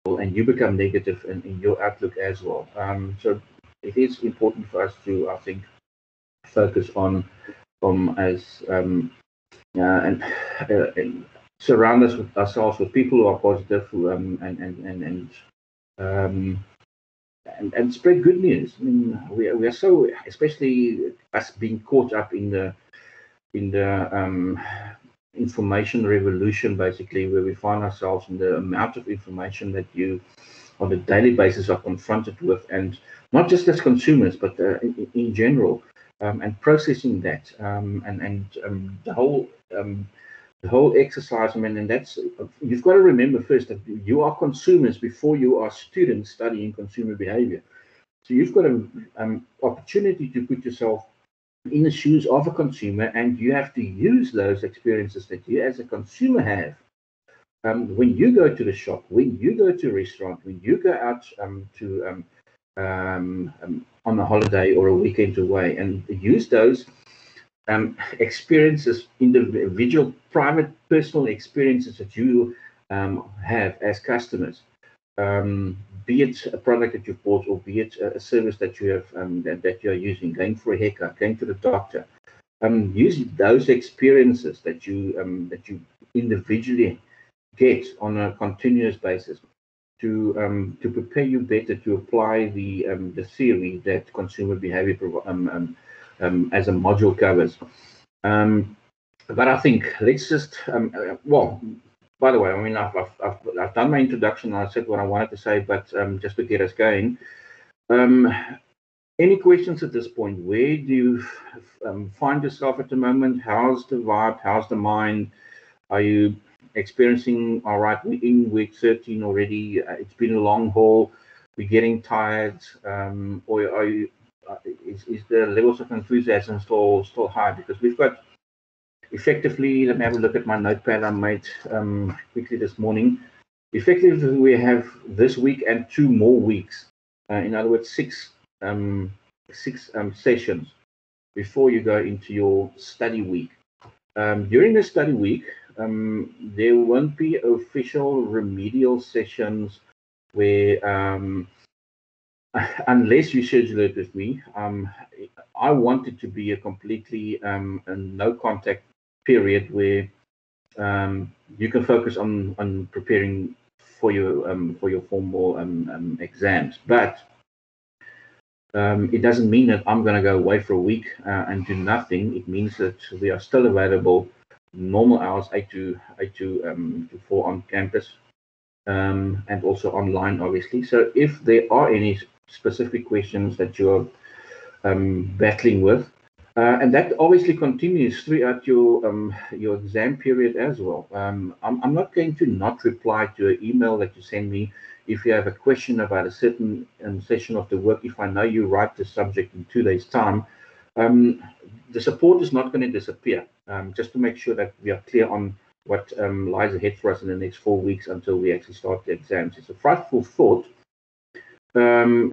and you become negative in your outlook as well. So it is important for us to, I think, focus on as and surround ourselves with people who are positive, who, um, and spread good news. I mean, we are so, especially us being caught up in the information revolution, basically, where we find ourselves in the amount of information that you on a daily basis are confronted with, and not just as consumers, but in general, and processing that, and the whole exercise. I mean, and that's, you've got to remember first that you are consumers before you are students studying consumer behavior. So you've got an opportunity to put yourself in the shoes of a consumer, and you have to use those experiences that you as a consumer have. When you go to the shop, when you go to a restaurant, when you go out on a holiday or a weekend away, and use those experiences, individual, private, personal experiences that you have as customers, be it a product that you've bought, or be it a service that you have that you are using, going for a haircut, going to the doctor. Use those experiences that you individually get on a continuous basis to prepare you better to apply the theory that consumer behavior as a module covers. But I think let's just well, by the way, I mean, I've done my introduction and I said what I wanted to say, but just to get us going, any questions at this point? Where do you find yourself at the moment? How's the vibe? How's the mind? Are you experiencing, all right, we're in week 13 already? It's been a long haul. We're getting tired, or are you? Is the levels of enthusiasm still high? Because we've got, effectively, let me have a look at my notepad I made quickly this morning. Effectively, we have this week and 2 more weeks. In other words, six sessions before you go into your study week. During the study week, there won't be official remedial sessions where, unless you schedule it with me, I want it to be a completely a no contact period where you can focus on preparing for your formal exams. But it doesn't mean that I'm going to go away for a week and do nothing. It means that we are still available, normal hours, 8 to 4 on campus, and also online, obviously. So if there are any specific questions that you're battling with, and that obviously continues throughout your exam period as well. I'm not going to not reply to an email that you send me if you have a question about a certain session of the work. If I know you write the subject in 2 days' time, the support is not going to disappear. Just to make sure that we are clear on what lies ahead for us in the next 4 weeks until we actually start the exams. It's a frightful thought to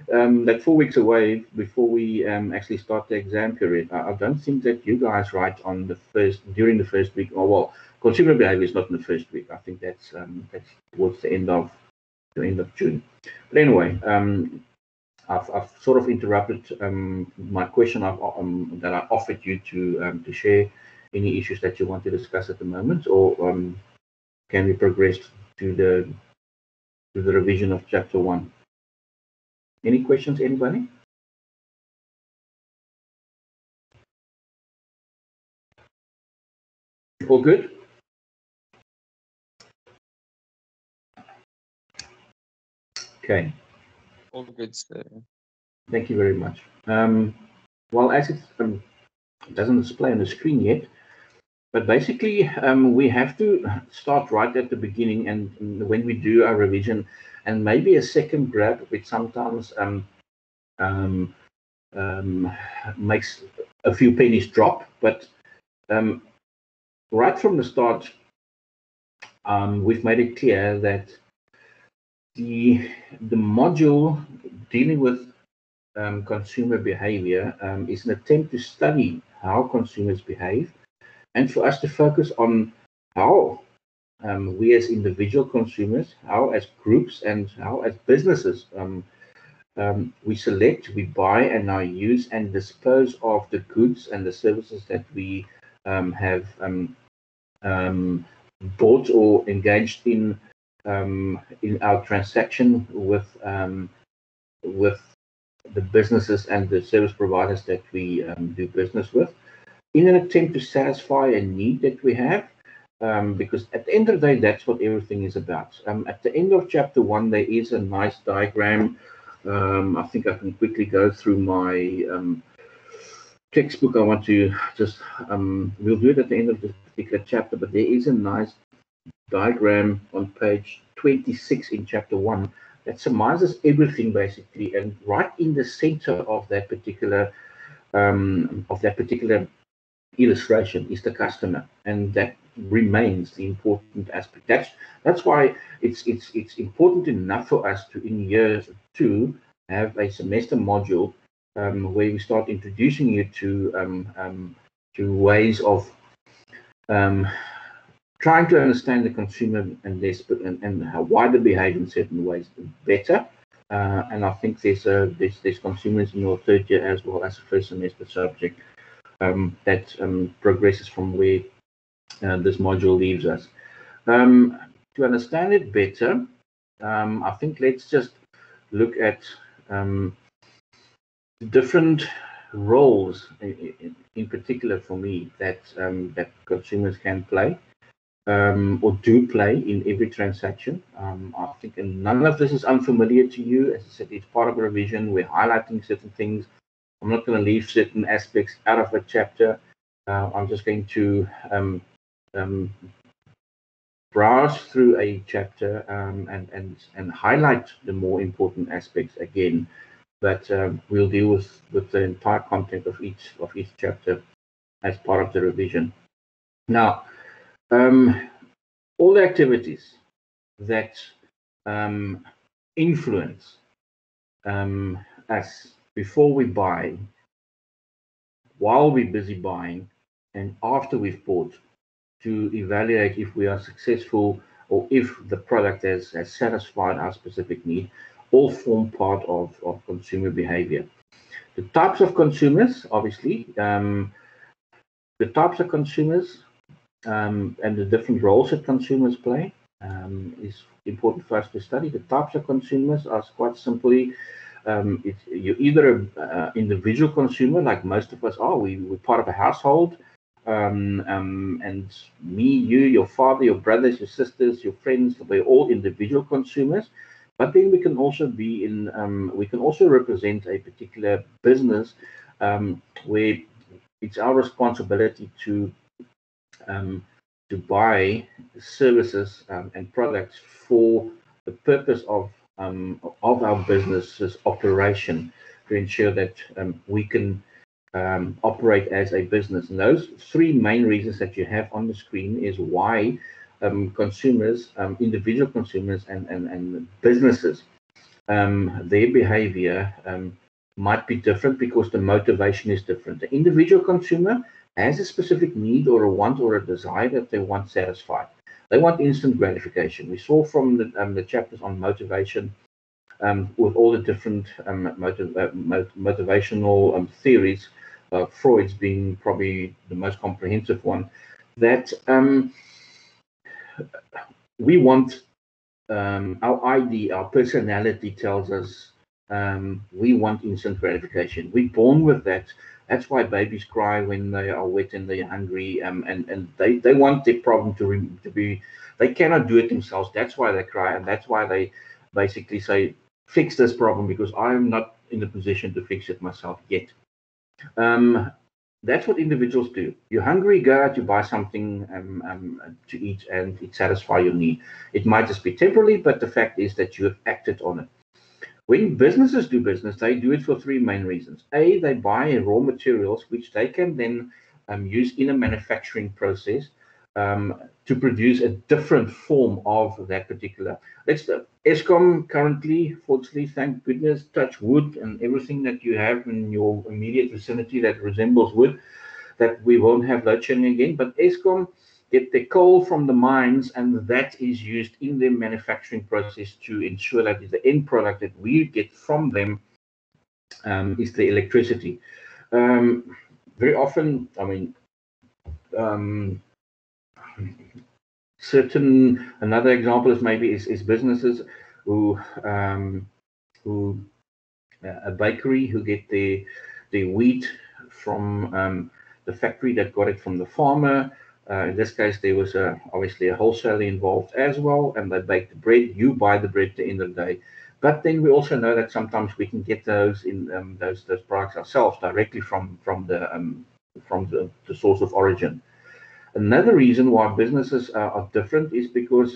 that 4 weeks away before we actually start the exam period. I don't think that you guys write on during the first week. Or, well, consumer behavior is not in the first week. I think that's towards the end of June. But anyway, I've sort of interrupted my question that I offered you to share any issues that you want to discuss at the moment, or can we progress to the revision of chapter 1? Any questions, anybody? All good? Okay. All good, sir. Thank you very much. Well, as it doesn't display on the screen yet, but basically we have to start right at the beginning, and when we do our revision, and maybe a second grab, which sometimes makes a few pennies drop. But right from the start, we've made it clear that the module dealing with consumer behavior is an attempt to study how consumers behave, and for us to focus on how we as individual consumers, how as groups, and how as businesses, we select, we buy, and now use and dispose of the goods and the services that we have bought or engaged in our transaction with the businesses and the service providers that we do business with, in an attempt to satisfy a need that we have. Because at the end of the day, that's what everything is about. At the end of chapter 1, there is a nice diagram. I think I can quickly go through my textbook. I want to just, we'll do it at the end of this particular chapter, but there is a nice diagram on page 26 in chapter 1 that summarizes everything basically, and right in the center of that particular illustration is the customer, and that remains the important aspect. That's why it's important enough for us to, in year 2, have a semester module where we start introducing you to ways of trying to understand the consumer and why they behave in certain ways better. And I think there's consumers in your 3rd year as well as a first semester subject that progresses from where this module leaves us. To understand it better, I think let's just look at different roles in particular for me that consumers can play or do play in every transaction. I think none of this is unfamiliar to you. As I said, it's part of a revision. We're highlighting certain things. I'm not going to leave certain aspects out of a chapter. I'm just going to browse through a chapter and highlight the more important aspects again. But we'll deal with the entire content of each chapter as part of the revision. Now, all the activities that influence us before we buy, while we're busy buying, and after we've bought, to evaluate if we are successful or if the product has satisfied our specific need, all form part of consumer behavior. The types of consumers, obviously, the types of consumers and the different roles that consumers play is important for us to study. The types of consumers are quite simply, you're either an individual consumer, like most of us are. We're part of a household, and me, you, your father, your brothers, your sisters, your friends, we're all individual consumers. But then we can also be we can also represent a particular business where it's our responsibility to buy services and products for the purpose of our business's operation, to ensure that we can operate as a business. And those 3 main reasons that you have on the screen is why consumers, individual consumers and businesses, their behavior might be different because the motivation is different. The individual consumer has a specific need or a want or a desire that they want satisfied. They want instant gratification. We saw from the chapters on motivation, with all the different motivational theories, Freud's being probably the most comprehensive one, that we want our ID, our personality tells us we want instant gratification. We're born with that. That's why babies cry when they are wet and they're hungry, and they want their problem to be, they cannot do it themselves. That's why they cry, and that's why they basically say, fix this problem, because I'm not in the position to fix it myself yet. That's what individuals do. You're hungry, go out, you buy something to eat, and it satisfies your need. It might just be temporarily, but the fact is that you have acted on it. When businesses do business, they do it for 3 main reasons. A, they buy raw materials, which they can then use in a manufacturing process to produce a different form of that particular. Eskom currently, fortunately, thank goodness, touch wood, and everything that you have in your immediate vicinity that resembles wood, that we won't have load shedding again. But Eskom, get the coal from the mines, and that is used in the manufacturing process to ensure that the end product that we get from them is the electricity. Very often, I mean, another example is maybe is businesses who a bakery who get the wheat from the factory that got it from the farmer. In this case, there was obviously a wholesaler involved as well, and they bake the bread. You buy the bread at the end of the day. But then we also know that sometimes we can get those in those products ourselves directly from the source of origin. Another reason why businesses are different is because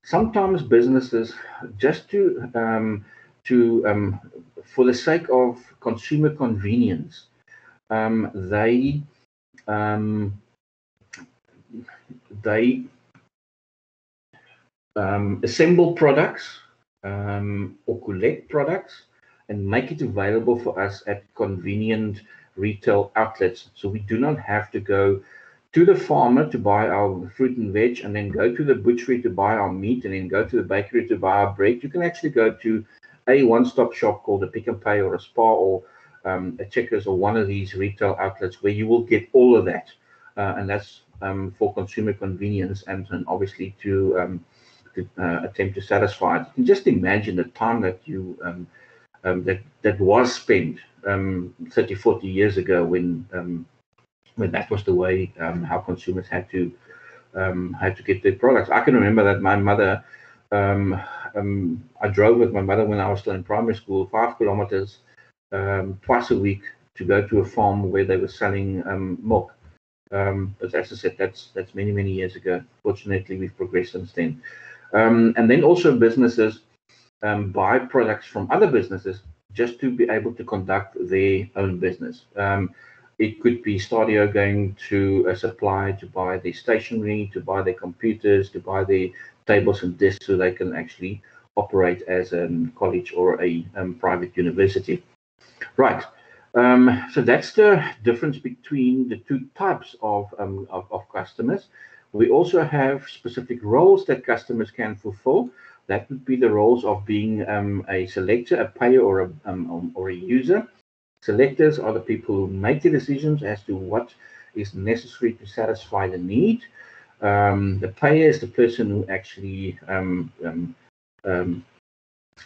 sometimes businesses, just for the sake of consumer convenience, they assemble products or collect products and make it available for us at convenient retail outlets. So we do not have to go to the farmer to buy our fruit and veg, and then go to the butchery to buy our meat, and then go to the bakery to buy our bread. You can actually go to a one-stop shop called a Pick and Pay or a Spar or a Checkers or one of these retail outlets where you will get all of that, and that's for consumer convenience and obviously to attempt to satisfy it. You can just imagine the time that you that was spent 30, 40 years ago when that was the way how consumers had to get their products. I can remember that my mother, I drove with my mother when I was still in primary school, 5 kilometers twice a week to go to a farm where they were selling milk. But as I said, that's many, many years ago. Fortunately, we've progressed since then. And then also businesses buy products from other businesses just to be able to conduct their own business. It could be Stadio going to a supplier to buy their stationery, to buy their computers, to buy their tables and desks so they can actually operate as a college or a private university. Right. So that's the difference between the two types of customers. We also have specific roles that customers can fulfill. That would be the roles of being a selector, a payer, or a user. Selectors are the people who make the decisions as to what is necessary to satisfy the need. The payer is the person who actually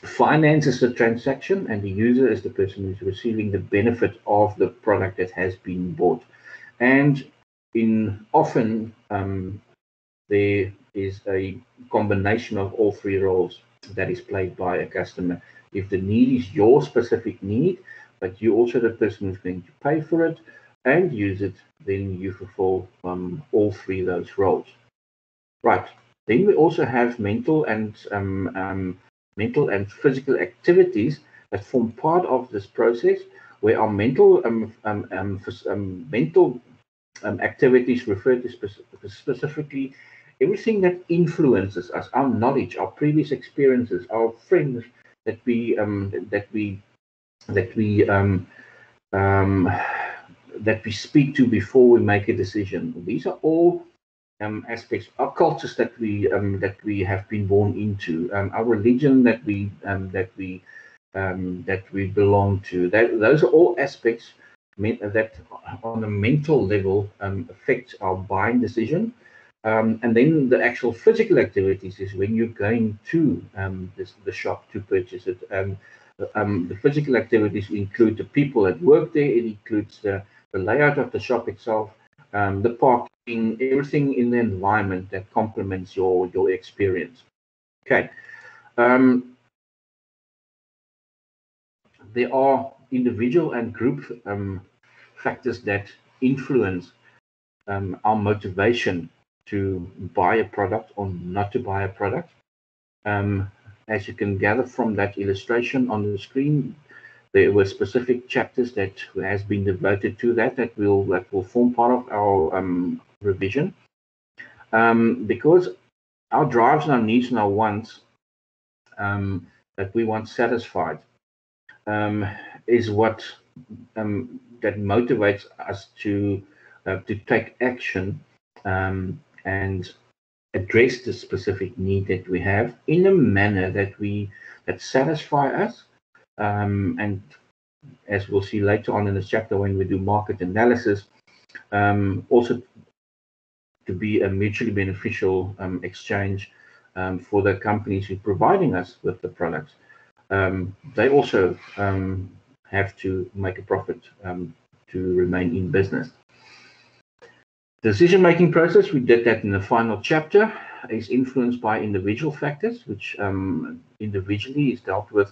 finances the transaction, and the user is the person who's receiving the benefit of the product that has been bought. And often there is a combination of all three roles that is played by a customer. If the need is your specific need, but you're also the person who's going to pay for it and use it, then you fulfill all three of those roles. Right. Then we also have mental and physical activities that form part of this process, where our mental activities refer to specifically everything that influences us, our knowledge, our previous experiences, our friends that we speak to before we make a decision. These are all aspects, our cultures that we have been born into, our religion that we belong to. Those are all aspects that on a mental level affect our buying decision. And then the actual physical activities is when you're going to the shop to purchase it. The physical activities include the people that work there. It includes the layout of the shop itself, the parking, everything in the environment that complements your experience. Okay. There are individual and group factors that influence our motivation to buy a product or not to buy a product. As you can gather from that illustration on the screen, there were specific chapters that has been devoted to that will form part of our revision. Because our drives and our needs and our wants that we want satisfied is what that motivates us to take action and address the specific need that we have in a manner that satisfy us. And as we'll see later on in this chapter when we do market analysis, also to be a mutually beneficial exchange for the companies who are providing us with the products. They also have to make a profit to remain in business. Decision-making process, we did that in the final chapter, is influenced by individual factors, which individually is dealt with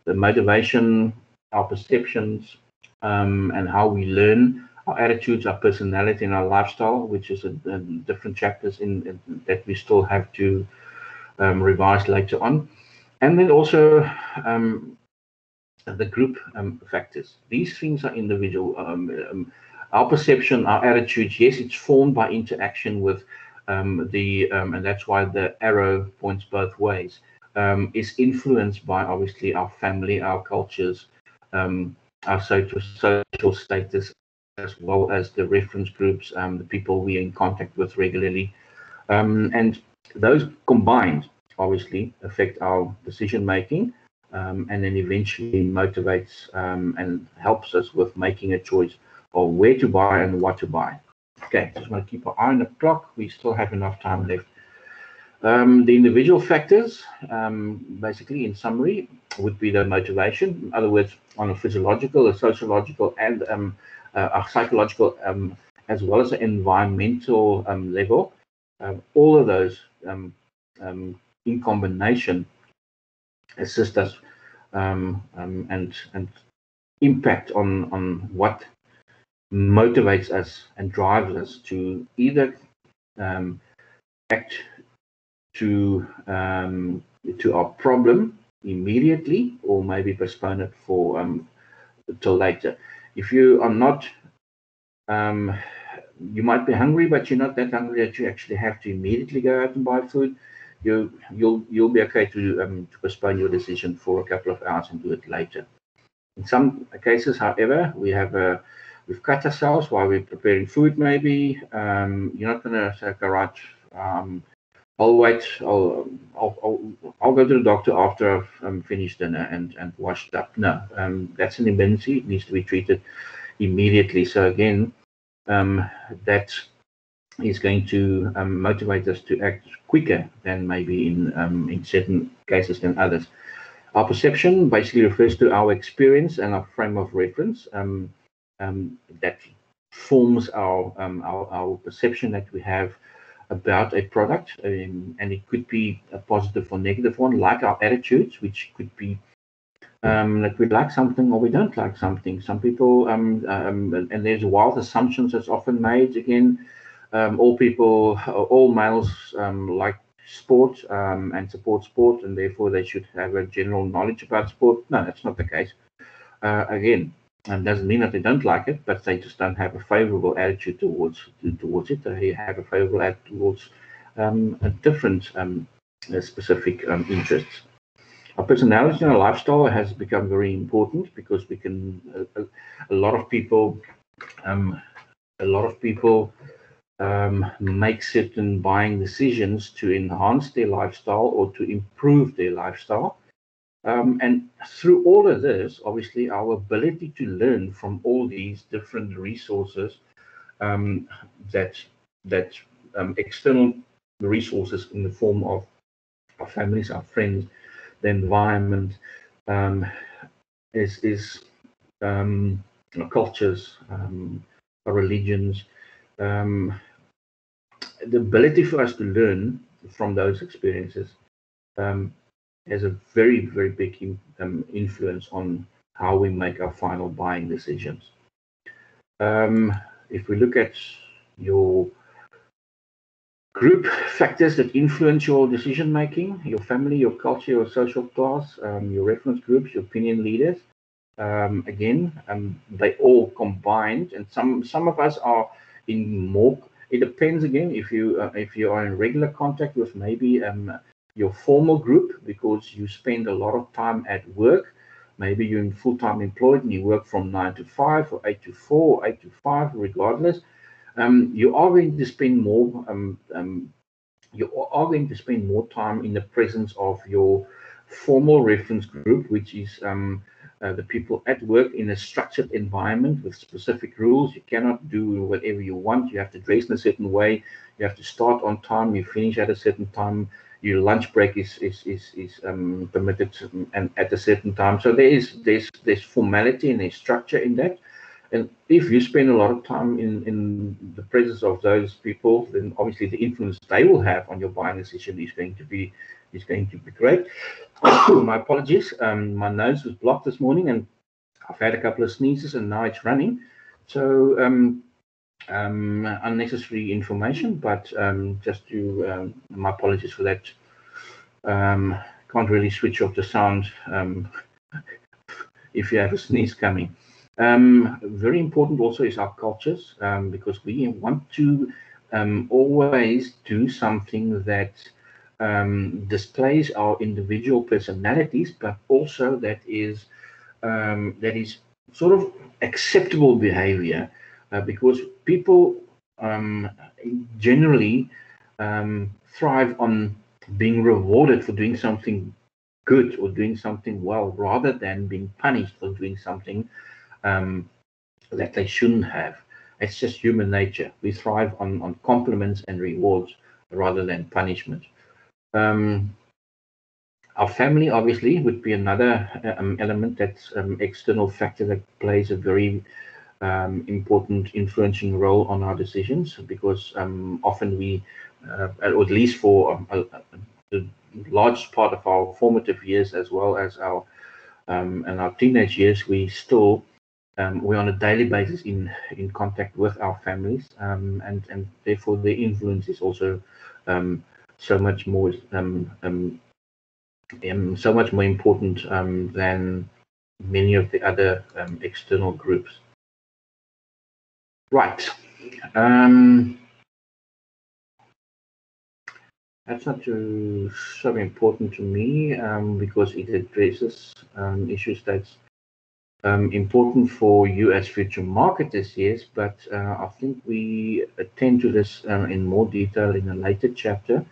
the motivation, our perceptions, and how we learn, our attitudes, our personality, and our lifestyle, which is different chapters in that we still have to revise later on. And then also the group factors. These things are individual. Our perception, our attitudes, yes, it's formed by interaction with and that's why the arrow points both ways, is influenced by obviously our family, our cultures, our social status, as well as the reference groups, the people we're in contact with regularly. And those combined obviously affect our decision making, and then eventually motivates and helps us with making a choice of where to buy and what to buy. Okay, just want to keep our eye on the clock. We still have enough time left. The individual factors, basically in summary, would be the motivation. In other words, on a physiological, a sociological, and a psychological, as well as an environmental level. All of those in combination assist us and impact on what motivates us and drives us to either act to our problem immediately, or maybe postpone it for till later. If you are not, you might be hungry, but you're not that hungry that you actually have to immediately go out and buy food. You'll be okay to postpone your decision for a couple of hours and do it later. In some cases, however, we've cut ourselves while we're preparing food. Maybe you're not going to say, okay, right, I'll wait. I'll go to the doctor after I've finished dinner and washed up. No, that's an emergency. It needs to be treated immediately. So again, that is going to motivate us to act quicker than maybe in certain cases than others. Our perception basically refers to our experience and our frame of reference that forms our perception that we have about a product, and it could be a positive or negative one, like our attitudes, which could be that we like something or we don't like something. Some people, and there's wild assumptions that's often made. Again, all males like sport and support sport, and therefore they should have a general knowledge about sport. No, that's not the case. Again, doesn't mean that they don't like it, but they just don't have a favorable attitude towards it. They have a favorable attitude towards a different specific interests. Our personality and our lifestyle has become very important because we can. A lot of people make certain buying decisions to enhance their lifestyle or to improve their lifestyle. And through all of this, obviously, our ability to learn from all these different resources, that external resources in the form of our families, our friends, the environment, is our cultures, our religions, the ability for us to learn from those experiences has a very, very big influence on how we make our final buying decisions. If we look at your group factors that influence your decision making, your family, your culture, your social class, your reference groups, your opinion leaders, again, they all combined, and some of us are in more. It depends again if you are in regular contact with maybe your formal group because you spend a lot of time at work. Maybe you're in full-time employed and you work from 9 to 5 or 8 to 4 or 8 to 5, regardless. you are going to spend more you are going to spend more time in the presence of your formal reference group, which is the people at work in a structured environment with specific rules. You cannot do whatever you want. You have to dress in a certain way. You have to start on time. You finish at a certain time. Your lunch break is permitted and at a certain time. So there's formality and there's structure in that. And if you spend a lot of time in the presence of those people, then obviously the influence they will have on your buying decision is going to be great. My apologies. My nose was blocked this morning, and I've had a couple of sneezes, and now it's running. So unnecessary information, but just to my apologies for that. Can't really switch off the sound if you have a sneeze coming. Very important also is our cultures, because we want to always do something that displays our individual personalities, but also that is sort of acceptable behavior, because people generally thrive on being rewarded for doing something good or doing something well, rather than being punished for doing something that they shouldn't have. It's just human nature. We thrive on compliments and rewards rather than punishment. Our family obviously would be another element, that's external factor that plays a very important influencing role on our decisions, because often we, or at least for the largest part of our formative years, as well as our and our teenage years, we still we're on a daily basis in contact with our families, and therefore the influence is also so much more important than many of the other external groups. Right. That's not so important to me, because it addresses issues that's important for you as future marketers, yes, but I think we attend to this in more detail in a later chapter.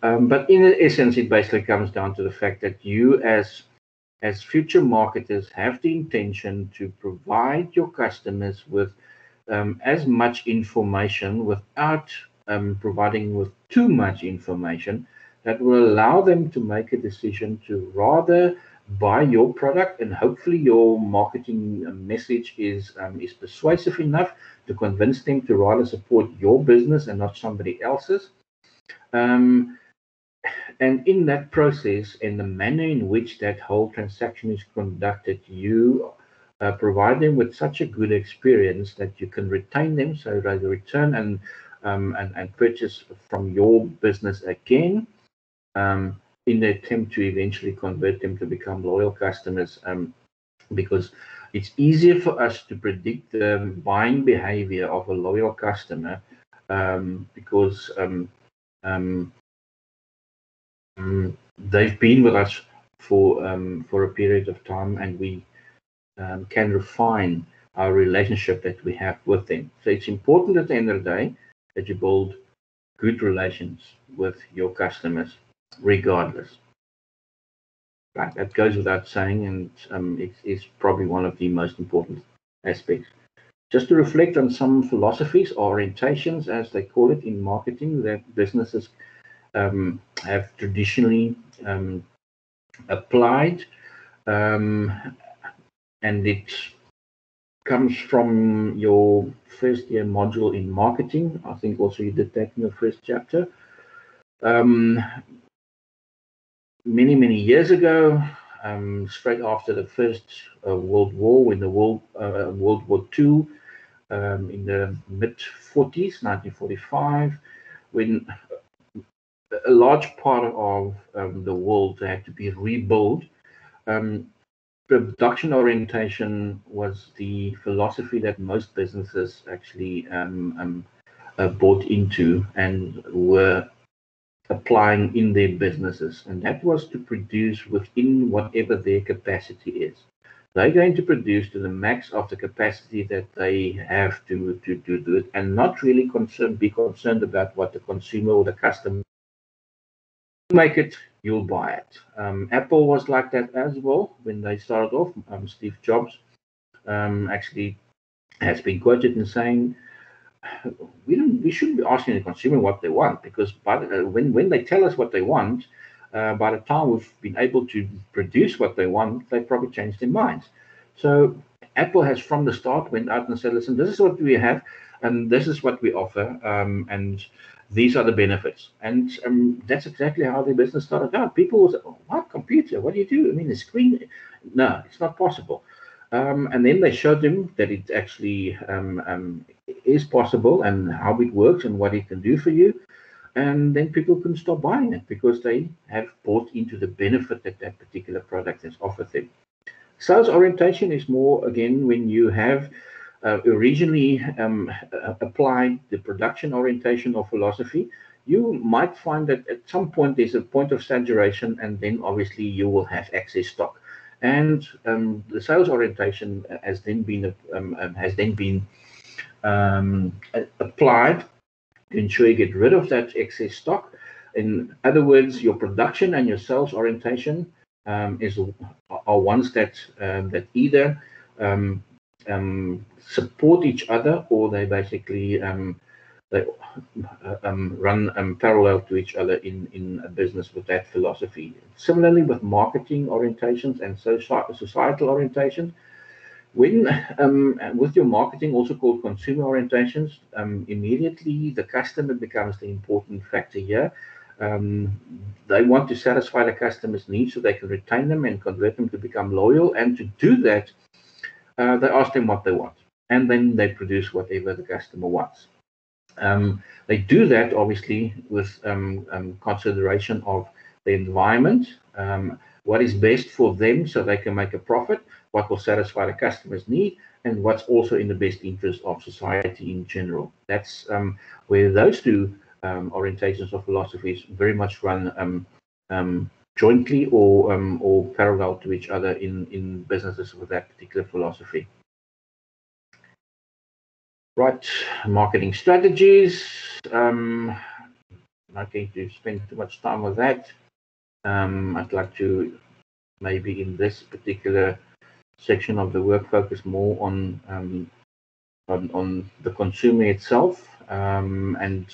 But in essence, it basically comes down to the fact that you as future marketers have the intention to provide your customers with as much information without providing with too much information that will allow them to make a decision to rather buy your product, and hopefully your marketing message is persuasive enough to convince them to rather support your business and not somebody else's. And in that process, in the manner in which that whole transaction is conducted, you provide them with such a good experience that you can retain them, so they return and purchase from your business again, in the attempt to eventually convert them to become loyal customers, because it's easier for us to predict the buying behavior of a loyal customer, because they've been with us for a period of time, and we can refine our relationship that we have with them. So it's important at the end of the day that you build good relations with your customers, regardless. Right, that goes without saying, and it is probably one of the most important aspects. Just to reflect on some philosophies or orientations, as they call it in marketing, that businesses have traditionally applied, and it comes from your first year module in marketing. I think also you did that in your first chapter. Many years ago, straight after the First World War, when the World War II, in the mid-40s, 1945, when a large part of the world had to be rebuilt, production orientation was the philosophy that most businesses actually bought into and were applying in their businesses, and that was to produce within whatever their capacity is. they're going to produce to the max of the capacity that they have to do it, and not really be concerned about what the consumer or the customer make it, you'll buy it. Apple was like that as well when they started off. Steve Jobs actually has been quoted in saying, we shouldn't be asking the consumer what they want, because when they tell us what they want, by the time we've been able to produce what they want, they probably changed their minds. So Apple has from the start went out and said, listen, this is what we have, and this is what we offer, and these are the benefits. And that's exactly how their business started out. People will say, oh, what computer? What do you do? I mean, the screen? No, it's not possible. And then they showed them that it actually is possible, and how it works and what it can do for you. And then people couldn't stop buying it because they have bought into the benefit that that particular product has offered them. Sales orientation is more, again, when you have originally applied the production orientation or philosophy, you might find that at some point there's a point of saturation, and then obviously you will have excess stock. And the sales orientation has then been applied to ensure you get rid of that excess stock. In other words, your production and your sales orientation are ones that either support each other, or they basically they run parallel to each other in a business with that philosophy. Similarly, with marketing orientations and societal orientations, when with your marketing, also called consumer orientations, immediately the customer becomes the important factor here. They want to satisfy the customer's needs so they can retain them and convert them to become loyal. And to do that, they ask them what they want, and then they produce whatever the customer wants. They do that obviously with consideration of the environment, what is best for them so they can make a profit, what will satisfy the customer's need, and what's also in the best interest of society in general. That's where those two orientations or philosophies very much run jointly or parallel to each other in businesses with that particular philosophy. Right, marketing strategies. I'm not going to spend too much time with that. I'd like to maybe in this particular section of the work focus more on the consumer itself, and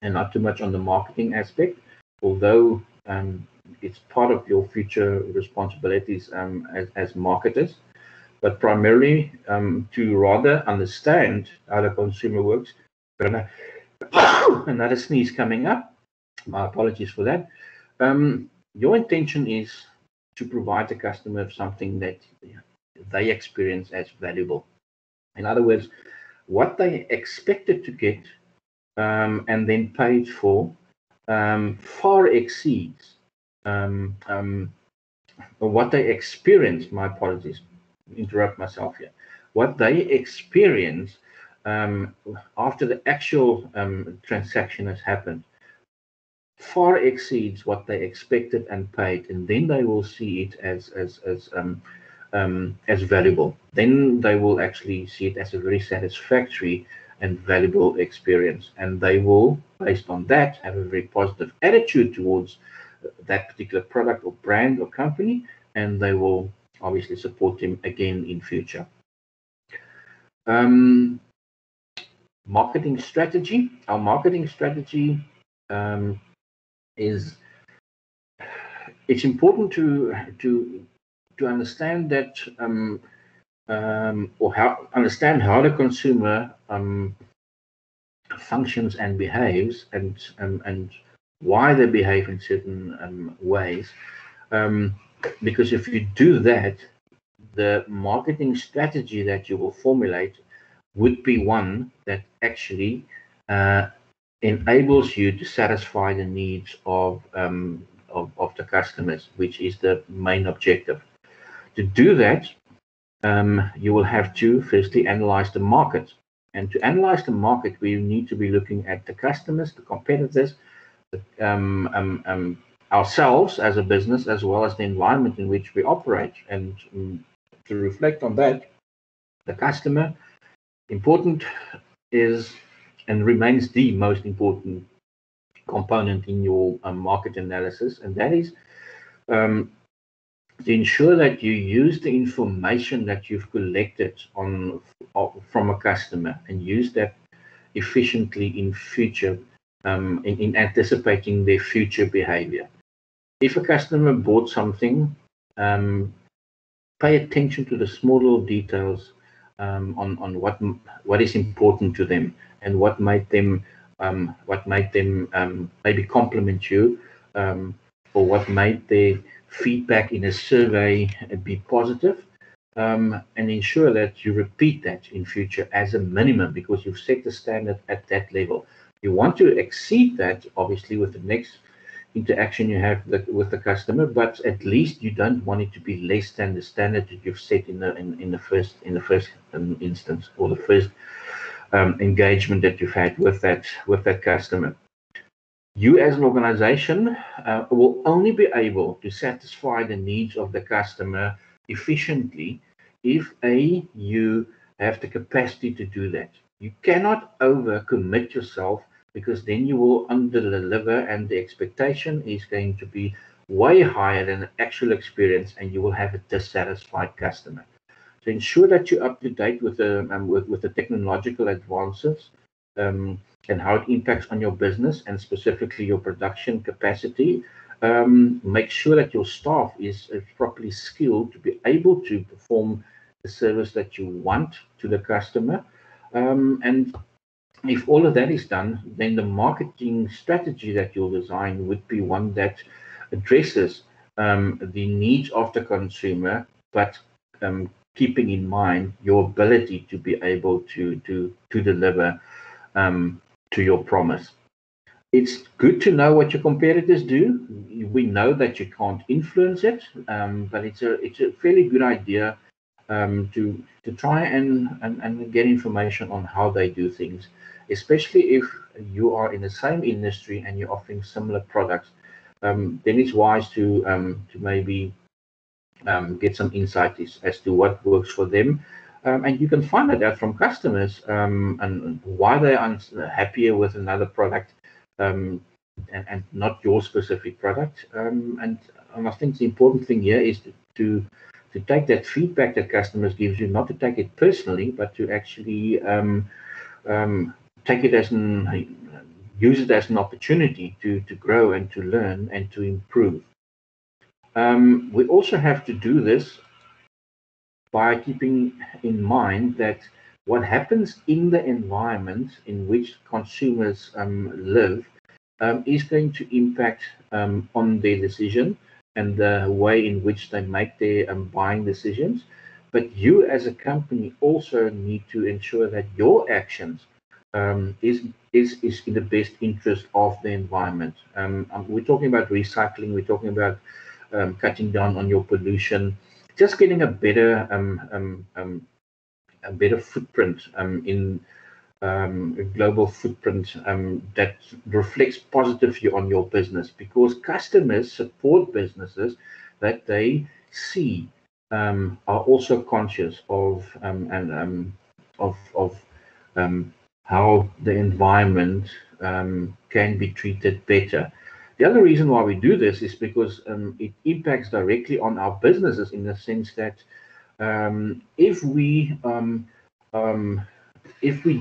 not too much on the marketing aspect, although it's part of your future responsibilities as marketers. But primarily to rather understand how the consumer works. Another sneeze coming up. My apologies for that. Your intention is to provide the customer something that they experience as valuable. In other words, what they expected to get and then paid for far exceeds what they experience. My apologies, interrupt myself here. What they experience after the actual transaction has happened far exceeds what they expected and paid, and then they will see it as valuable. Then they will actually see it as a very satisfactory and valuable experience, and they will, based on that, have a very positive attitude towards that particular product or brand or company, and they will obviously support them again in future. Marketing strategy. Our marketing strategy is, it's important to understand that understand how the consumer functions and behaves, and why they behave in certain ways. Because if you do that, the marketing strategy that you will formulate would be one that actually enables you to satisfy the needs of the customers, which is the main objective. To do that, you will have to firstly analyze the market. And to analyze the market, we need to be looking at the customers, the competitors, ourselves as a business, as well as the environment in which we operate. And to reflect on that, the customer important is and remains the most important component in your market analysis, and that is to ensure that you use the information that you've collected from a customer and use that efficiently in future, in anticipating their future behavior. If a customer bought something, pay attention to the small little details on what is important to them and what made them maybe compliment you, or what made their feedback in a survey be positive, and ensure that you repeat that in future as a minimum, because you've set the standard at that level. You want to exceed that, obviously, with the next interaction you have with the customer, but at least you don't want it to be less than the standard that you've set in the first instance, or the first engagement that you've had with that customer. You as an organization will only be able to satisfy the needs of the customer efficiently if you have the capacity to do that. You cannot overcommit yourself, because then you will under-deliver, and the expectation is going to be way higher than the actual experience, and you will have a dissatisfied customer. So ensure that you're up to date with the technological advances and how it impacts on your business, and specifically your production capacity. Make sure that your staff is properly skilled to be able to perform the service that you want to the customer. And if all of that is done, then the marketing strategy that you'll design would be one that addresses the needs of the consumer, but keeping in mind your ability to be able to deliver to your promise. It's good to know what your competitors do. We know that you can't influence it, but it's a fairly good idea to try and get information on how they do things, especially if you are in the same industry and you're offering similar products. Then it's wise to maybe get some insight as to what works for them. And you can find that out from customers, and why they are happier with another product and not your specific product. And I think the important thing here is to take that feedback that customers gives you, not to take it personally, but to actually take it as use it as an opportunity to grow and to learn and to improve. We also have to do this by keeping in mind that what happens in the environment in which consumers live is going to impact on their decision and the way in which they make their buying decisions. But you as a company also need to ensure that your actions is in the best interest of the environment. We're talking about recycling, we're talking about cutting down on your pollution, just getting a better footprint in a global footprint that reflects positively on your business, because customers support businesses that they see are also conscious of how the environment can be treated better. The other reason why we do this is because it impacts directly on our businesses, in the sense that if we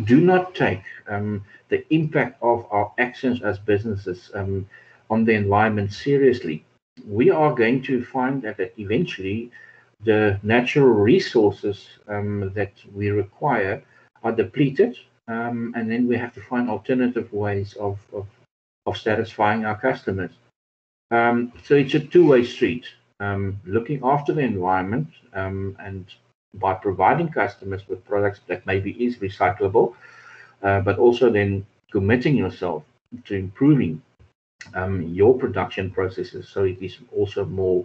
do not take the impact of our actions as businesses on the environment seriously, we are going to find that eventually the natural resources that we require are depleted, and then we have to find alternative ways of satisfying our customers. So it's a two-way street, looking after the environment and by providing customers with products that maybe is recyclable, but also then committing yourself to improving your production processes so it is also more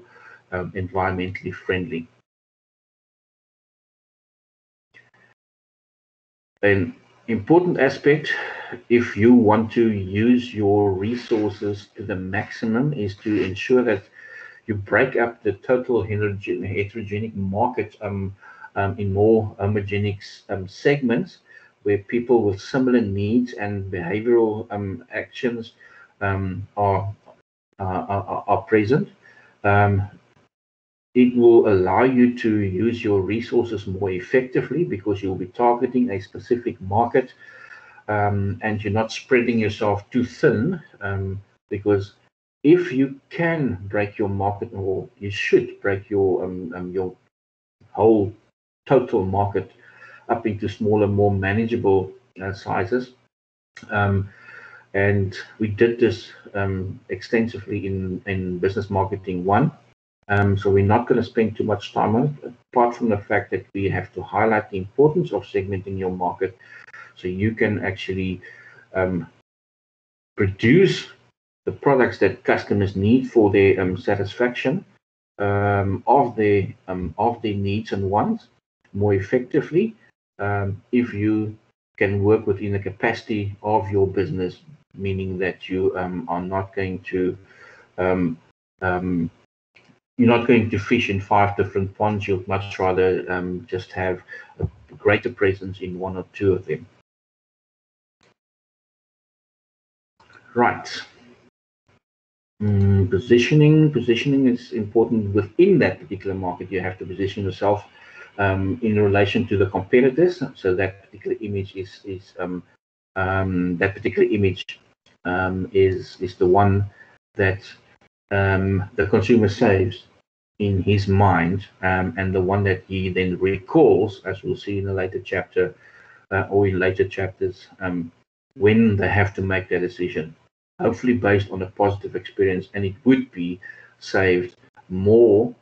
environmentally friendly. And Important aspect, if you want to use your resources to the maximum, is to ensure that you break up the total heterogenic market in more homogeneous segments where people with similar needs and behavioral actions are present. Um, it will allow you to use your resources more effectively because you'll be targeting a specific market, and you're not spreading yourself too thin, because if you can break your market, or you should break your whole total market up into smaller, more manageable sizes. Um, and we did this extensively in Business Marketing 1. So we're not going to spend too much time on it, apart from the fact that we have to highlight the importance of segmenting your market so you can actually produce the products that customers need for their satisfaction of their needs and wants more effectively, if you can work within the capacity of your business, meaning that you are not going to you're not going to fish in 5 different ponds. You'd much rather just have a greater presence in 1 or 2 of them. Right. Positioning is important within that particular market. You have to position yourself in relation to the competitors, so that particular image is the one that the consumer saves in his mind, and the one that he then recalls, as we'll see in a later chapter or in later chapters, when they have to make that decision, hopefully based on a positive experience, and it would be saved more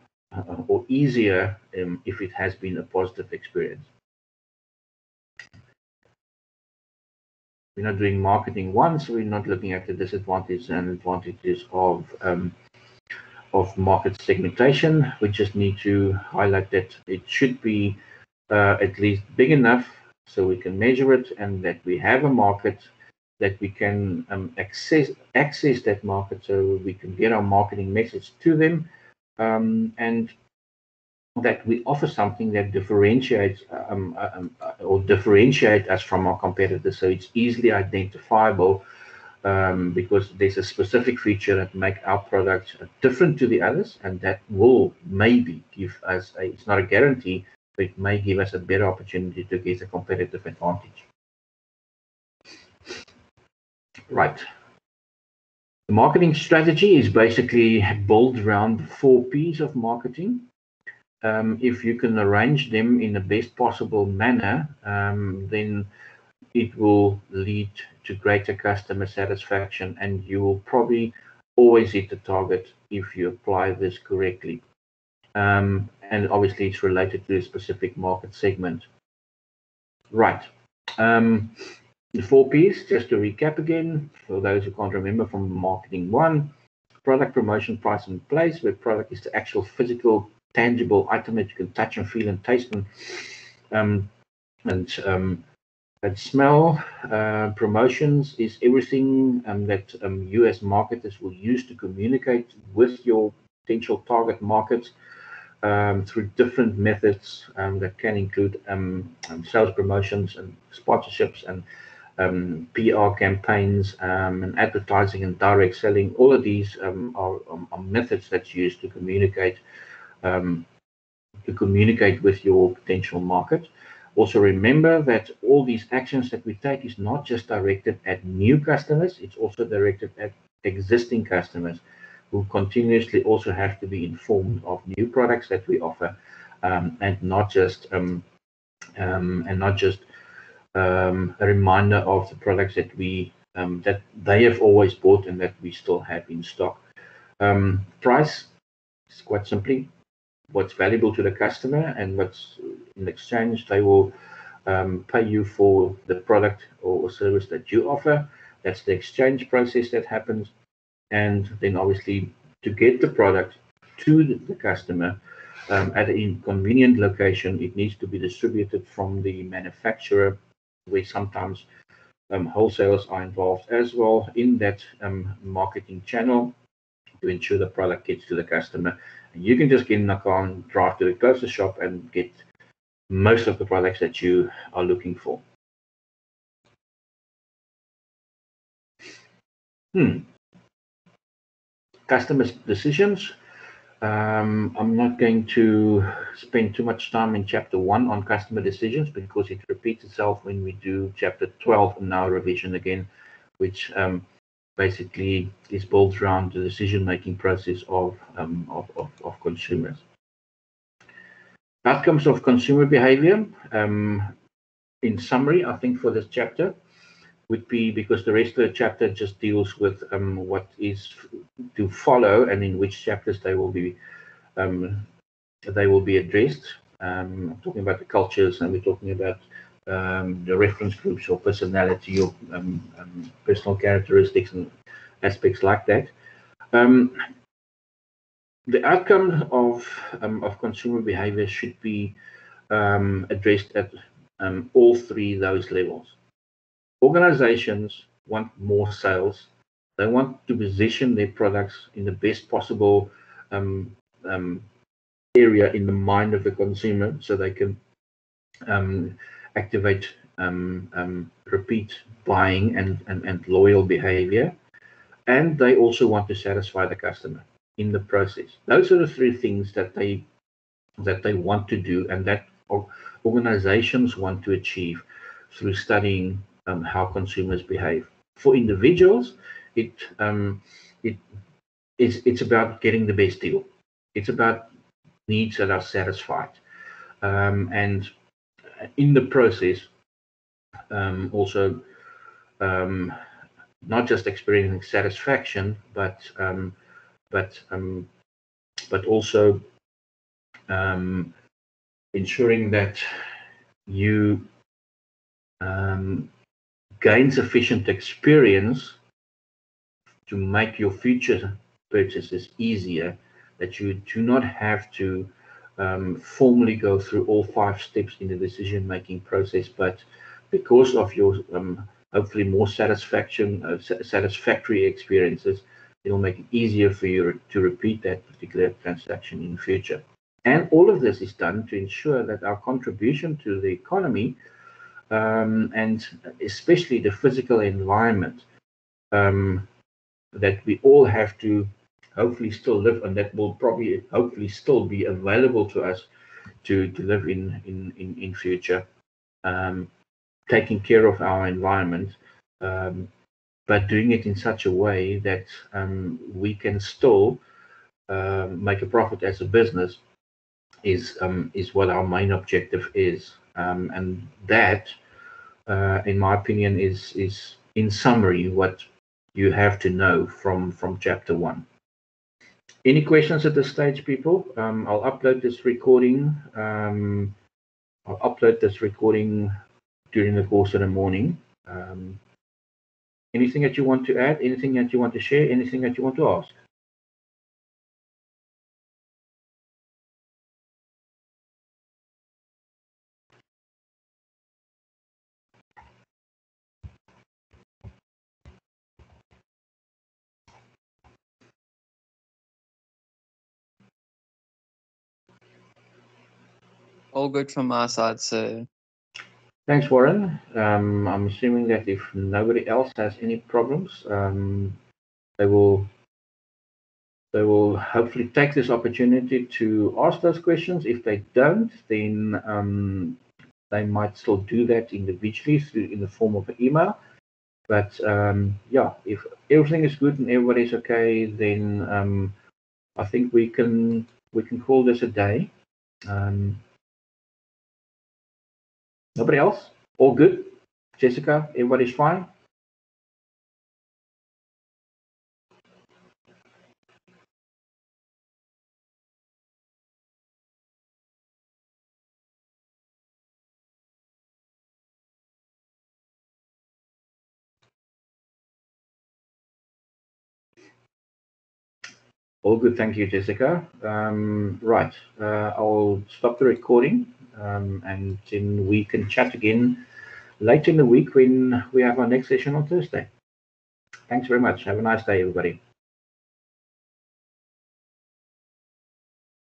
or easier if it has been a positive experience. We're not doing marketing once, so we're not looking at the disadvantages and advantages of market segmentation. We just need to highlight that it should be at least big enough so we can measure it, and that we have a market that we can access that market, so we can get our marketing message to them, and that we offer something that differentiates or differentiate us from our competitors, so it's easily identifiable, because there's a specific feature that make our product different to the others, and that will maybe give us it's not a guarantee, but it may give us a better opportunity to get a competitive advantage. Right. The marketing strategy is basically built around the 4 P's of marketing. If you can arrange them in the best possible manner, then it will lead to greater customer satisfaction, and you will probably always hit the target if you apply this correctly. And obviously it's related to a specific market segment. Right. The 4 P's, just to recap again, for those who can't remember from Marketing 1, product, promotion, price, and place, where product is the actual physical, tangible item that you can touch and feel and taste and smell. Promotions is everything that you as marketers will use to communicate with your potential target markets through different methods that can include sales promotions and sponsorships and PR campaigns and advertising and direct selling. All of these are methods that's used to communicate with your potential market. Also remember that all these actions that we take is not just directed at new customers, it's also directed at existing customers who continuously also have to be informed of new products that we offer, and not just a reminder of the products that that they have always bought and that we still have in stock. Price is quite simply what's valuable to the customer, and what's in exchange they will pay you for the product or service that you offer. That's the exchange process that happens. And then obviously to get the product to the customer at a convenient location, it needs to be distributed from the manufacturer where sometimes wholesalers are involved as well in that marketing channel to ensure the product gets to the customer. And you can just get in a car and drive to the closest shop and get most of the products that you are looking for. Customer decisions. I'm not going to spend too much time in chapter 1 on customer decisions because it repeats itself when we do chapter 12 in our revision again, which basically is built around the decision-making process of consumers. Outcomes of consumer behavior. In summary, I think for this chapter would be, because the rest of the chapter just deals with what is to follow and in which chapters they will be addressed. I'm talking about the cultures, and we're talking about the reference groups or personality or personal characteristics and aspects like that. The outcome of consumer behavior should be addressed at all three those levels. Organizations want more sales. They want to position their products in the best possible area in the mind of the consumer, so they can activate repeat buying and loyal behavior. And they also want to satisfy the customer in the process. Those are the three things that they want to do, and that organizations want to achieve through studying how consumers behave. For individuals, it's about getting the best deal. It's about needs that are satisfied, and in the process, also not just experiencing satisfaction, but also ensuring that you gain sufficient experience to make your future purchases easier, that you do not have to formally go through all 5 steps in the decision-making process, but because of your hopefully more satisfactory experiences, it will make it easier for you to repeat that particular transaction in the future. And all of this is done to ensure that our contribution to the economy, and especially the physical environment that we all have to hopefully still live, and that will probably hopefully still be available to us to live in future, taking care of our environment, but doing it in such a way that we can still make a profit as a business is what our main objective is, and that, in my opinion, is in summary what you have to know from chapter 1. Any questions at this stage, people? I'll upload this recording. During the course of the morning. Anything that you want to add? Anything that you want to share? Anything that you want to ask? All good from my side, so. Thanks, Warren. I'm assuming that if nobody else has any problems, they will hopefully take this opportunity to ask those questions. If they don't, then they might still do that individually in the form of an email. But yeah, if everything is good and everybody's okay, then I think we can call this a day. Nobody else? All good? Jessica, everybody's fine? All good, thank you, Jessica. Right, I'll stop the recording, and then we can chat again later in the week when we have our next session on Thursday. Thanks very much. Have a nice day, everybody.